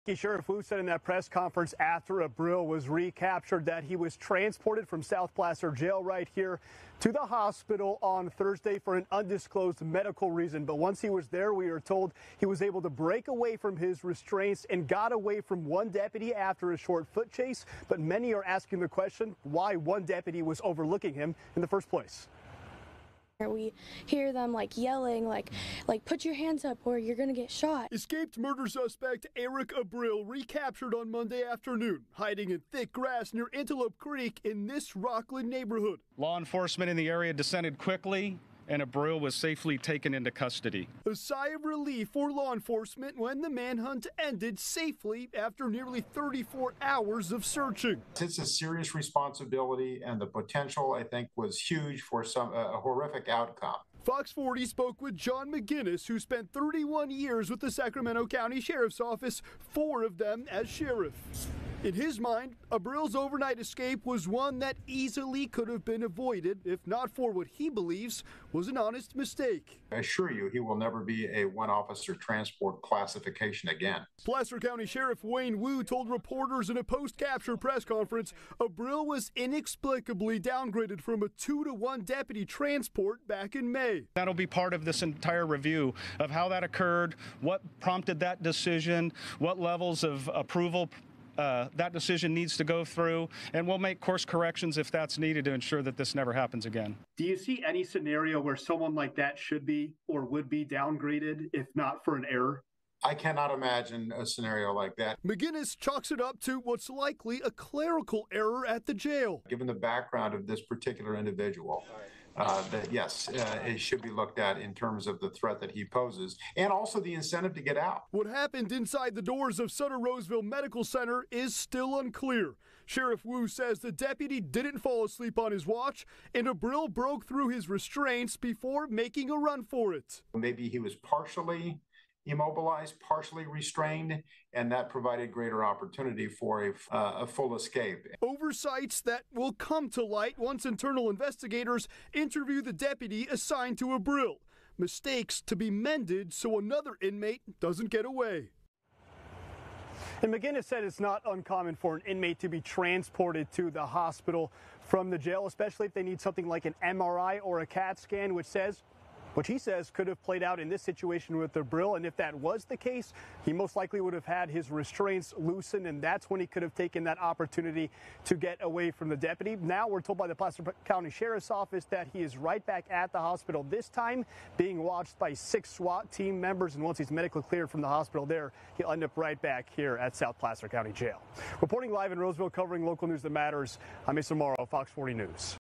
Sheriff Wu said in that press conference after Abril was recaptured that he was transported from South Placer Jail right here to the hospital on Thursday for an undisclosed medical reason. But once he was there, we are told he was able to break away from his restraints and got away from one deputy after a short foot chase. But many are asking the question why one deputy was overlooking him in the first place. We hear them yelling, like put your hands up or you're gonna get shot. Escaped murder suspect Eric Abril recaptured on Monday afternoon, hiding in thick grass near Antelope Creek in this Rockland neighborhood. Law enforcement in the area descended quickly, and Abril was safely taken into custody. A sigh of relief for law enforcement when the manhunt ended safely after nearly 34 hours of searching. It's a serious responsibility, and the potential, I think, was huge for a horrific outcome. Fox 40 spoke with John McGinnis, who spent 31 years with the Sacramento County Sheriff's Office, 4 of them as sheriff. In his mind, Abril's overnight escape was one that easily could have been avoided, if not for what he believes was an honest mistake. I assure you, he will never be a one-officer transport classification again. Placer County Sheriff Wayne Wu told reporters in a post-capture press conference Abril was inexplicably downgraded from a 2-to-1 deputy transport back in May. That'll be part of this entire review of how that occurred, what prompted that decision, what levels of approval that decision needs to go through, and we'll make course corrections if that's needed to ensure that this never happens again. Do you see any scenario where someone like that should be or would be downgraded if not for an error? I cannot imagine a scenario like that. McGinnis chalks it up to what's likely a clerical error at the jail. Given the background of this particular individual, that yes, it should be looked at in terms of the threat that he poses and also the incentive to get out. What happened inside the doors of Sutter Roseville Medical Center is still unclear. Sheriff Wu says the deputy didn't fall asleep on his watch and Abril broke through his restraints before making a run for it. Maybe he was partially immobilized, partially restrained, and that provided greater opportunity for a full escape. Oversights that will come to light once internal investigators interview the deputy assigned to Abril. Mistakes to be mended so another inmate doesn't get away. And McGinnis said it's not uncommon for an inmate to be transported to the hospital from the jail, especially if they need something like an MRI or a CAT scan, which he says could have played out in this situation with Abril. And if that was the case, he most likely would have had his restraints loosened, and that's when he could have taken that opportunity to get away from the deputy. Now we're told by the Placer County Sheriff's Office that he is right back at the hospital, this time being watched by 6 SWAT team members. And once he's medically cleared from the hospital there, he'll end up right back here at South Placer County Jail. Reporting live in Roseville, covering local news that matters, I'm Mason Morrow, Fox 40 News.